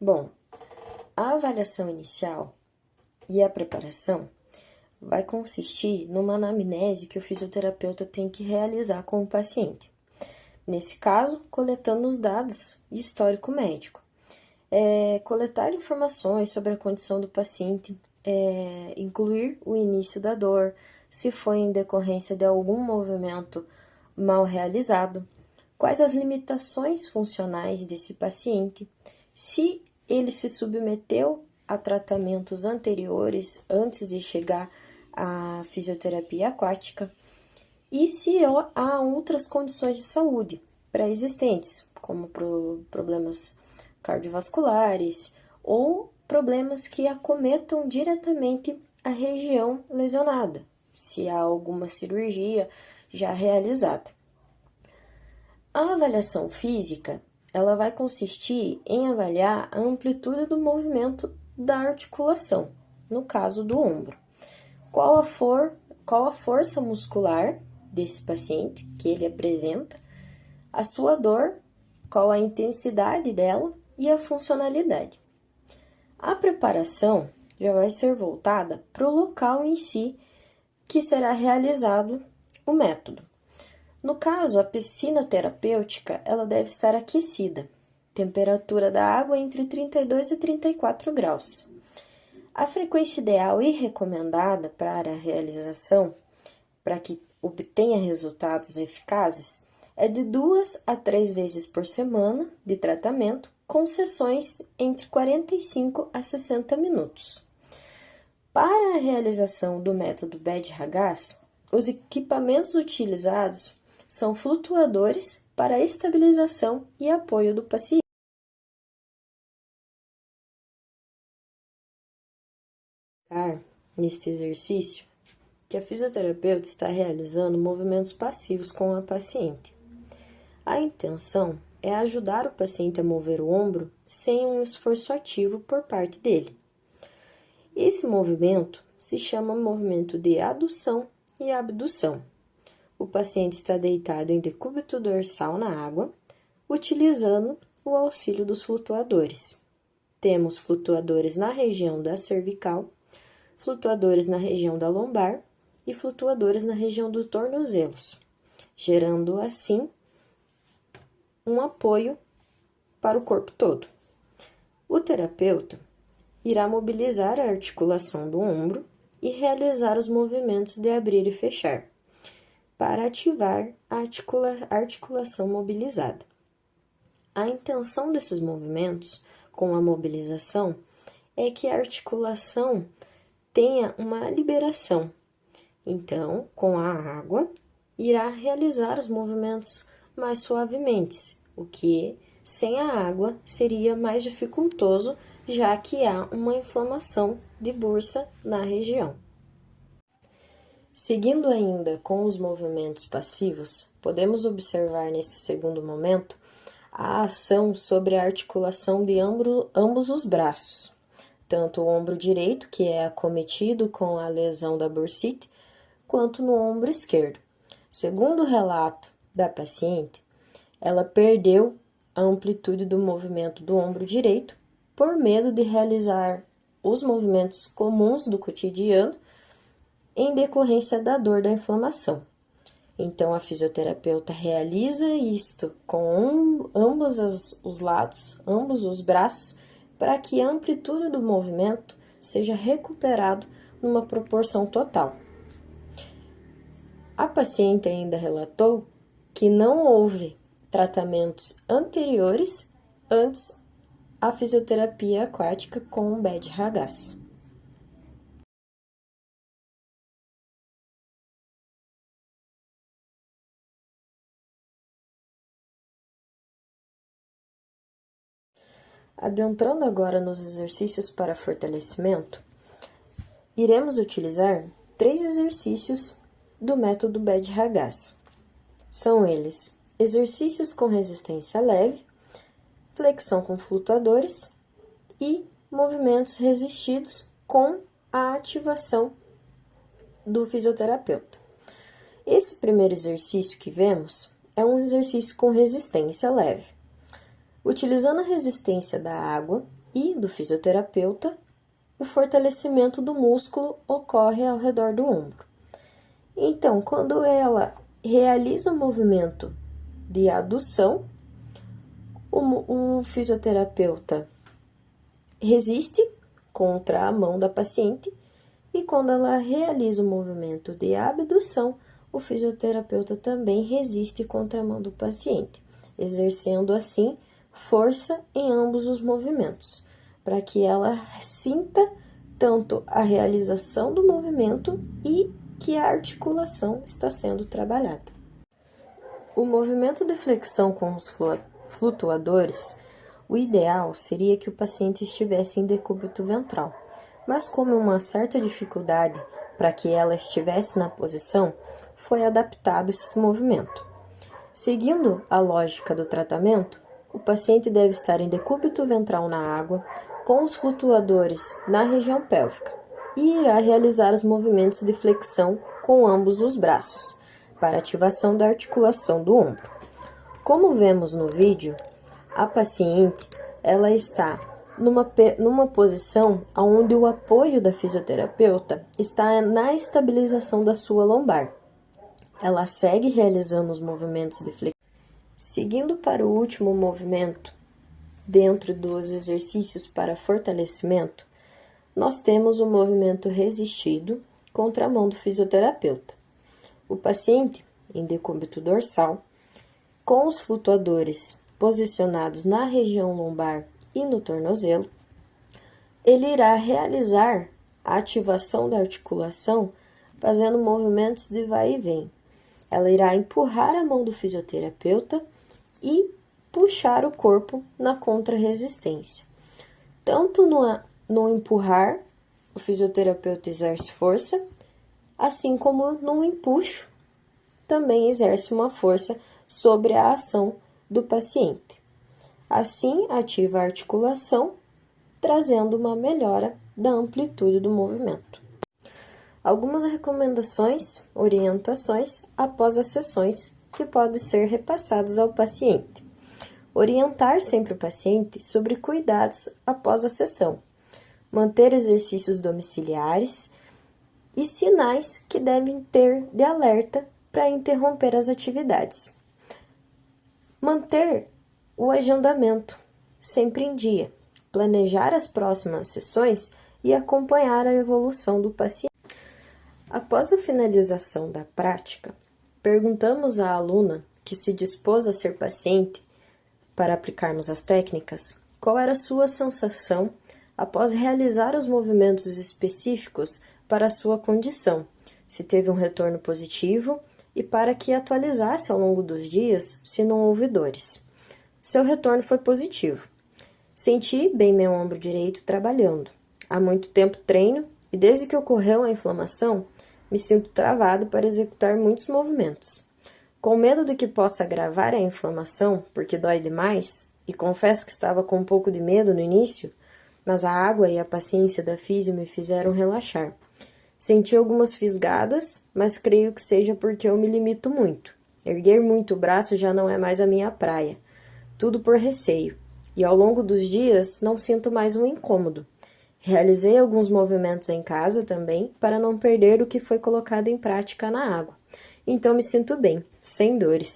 Bom, a avaliação inicial e a preparação vai consistir numa anamnese que o fisioterapeuta tem que realizar com o paciente. Nesse caso, coletando os dados e histórico médico. Coletar informações sobre a condição do paciente, incluir o início da dor, se foi em decorrência de algum movimento mal realizado, quais as limitações funcionais desse paciente, se ele se submeteu a tratamentos anteriores antes de chegar à fisioterapia aquática e se há outras condições de saúde pré-existentes, como problemas cardiovasculares ou problemas que acometam diretamente a região lesionada, se há alguma cirurgia já realizada. A avaliação física, ela vai consistir em avaliar a amplitude do movimento da articulação, no caso do ombro. Qual a força muscular desse paciente que ele apresenta, a sua dor, qual a intensidade dela e a funcionalidade. A preparação já vai ser voltada para o local em si que será realizado o método. No caso, a piscina terapêutica, ela deve estar aquecida, temperatura da água entre 32 e 34 graus. A frequência ideal e recomendada para a realização, para que obtenha resultados eficazes, é de 2 a 3 vezes por semana de tratamento, com sessões entre 45 a 60 minutos. Para a realização do método BED-RAGAS, os equipamentos utilizados são flutuadores para a estabilização e apoio do paciente. Neste exercício, que a fisioterapeuta está realizando movimentos passivos com a paciente. A intenção é ajudar o paciente a mover o ombro sem um esforço ativo por parte dele. Esse movimento se chama movimento de adução e abdução. O paciente está deitado em decúbito dorsal na água, utilizando o auxílio dos flutuadores. Temos flutuadores na região da cervical, flutuadores na região da lombar e flutuadores na região dos tornozelos, gerando assim um apoio para o corpo todo. O terapeuta irá mobilizar a articulação do ombro e realizar os movimentos de abrir e fechar, para ativar a articulação mobilizada. A intenção desses movimentos, com a mobilização, é que a articulação tenha uma liberação. Então, com a água, irá realizar os movimentos mais suavemente, o que, sem a água, seria mais dificultoso, já que há uma inflamação de bursa na região. Seguindo ainda com os movimentos passivos, podemos observar neste segundo momento a ação sobre a articulação de ambos os braços, tanto o ombro direito, que é acometido com a lesão da bursite, quanto no ombro esquerdo. Segundo o relato da paciente, ela perdeu a amplitude do movimento do ombro direito por medo de realizar os movimentos comuns do cotidiano em decorrência da dor da inflamação. Então, a fisioterapeuta realiza isto com ambos os lados, ambos os braços, para que a amplitude do movimento seja recuperado numa proporção total. A paciente ainda relatou que não houve tratamentos anteriores antes à fisioterapia aquática com o BED-RAGAS. Adentrando agora nos exercícios para fortalecimento, iremos utilizar 3 exercícios do método BED-RAGAS. São eles: exercícios com resistência leve, flexão com flutuadores e movimentos resistidos com a ativação do fisioterapeuta. Esse primeiro exercício que vemos é um exercício com resistência leve. Utilizando a resistência da água e do fisioterapeuta, o fortalecimento do músculo ocorre ao redor do ombro. Então, quando ela realiza o movimento de adução, o fisioterapeuta resiste contra a mão da paciente e quando ela realiza o movimento de abdução, o fisioterapeuta também resiste contra a mão do paciente, exercendo assim força em ambos os movimentos, para que ela sinta tanto a realização do movimento e que a articulação está sendo trabalhada. O movimento de flexão com os flutuadores, o ideal seria que o paciente estivesse em decúbito ventral, mas como uma certa dificuldade para que ela estivesse na posição, foi adaptado esse movimento. Seguindo a lógica do tratamento, o paciente deve estar em decúbito ventral na água, com os flutuadores na região pélvica, e irá realizar os movimentos de flexão com ambos os braços, para ativação da articulação do ombro. Como vemos no vídeo, a paciente ela está numa posição onde o apoio da fisioterapeuta está na estabilização da sua lombar. Ela segue realizando os movimentos de flexão. Seguindo para o último movimento, dentro dos exercícios para fortalecimento, nós temos o movimento resistido contra a mão do fisioterapeuta. O paciente, em decúbito dorsal, com os flutuadores posicionados na região lombar e no tornozelo, ele irá realizar a ativação da articulação fazendo movimentos de vai e vem. Ela irá empurrar a mão do fisioterapeuta e puxar o corpo na contra-resistência. Tanto no empurrar, o fisioterapeuta exerce força, assim como no empuxo, também exerce uma força sobre a ação do paciente. Assim, ativa a articulação, trazendo uma melhora da amplitude do movimento. Algumas recomendações, orientações após as sessões que podem ser repassadas ao paciente. Orientar sempre o paciente sobre cuidados após a sessão. Manter exercícios domiciliares e sinais que devem ter de alerta para interromper as atividades. Manter o agendamento sempre em dia. Planejar as próximas sessões e acompanhar a evolução do paciente. Após a finalização da prática, perguntamos à aluna que se dispôs a ser paciente para aplicarmos as técnicas qual era a sua sensação após realizar os movimentos específicos para a sua condição, se teve um retorno positivo e para que atualizasse ao longo dos dias se não houve dores. Seu retorno foi positivo. Senti bem meu ombro direito trabalhando. Há muito tempo treino e desde que ocorreu a inflamação, me sinto travado para executar muitos movimentos. Com medo de que possa agravar a inflamação, porque dói demais, e confesso que estava com um pouco de medo no início, mas a água e a paciência da físio me fizeram relaxar. Senti algumas fisgadas, mas creio que seja porque eu me limito muito. Erguer muito o braço já não é mais a minha praia. Tudo por receio. E ao longo dos dias não sinto mais um incômodo. Realizei alguns movimentos em casa também para não perder o que foi colocado em prática na água. Então me sinto bem, sem dores.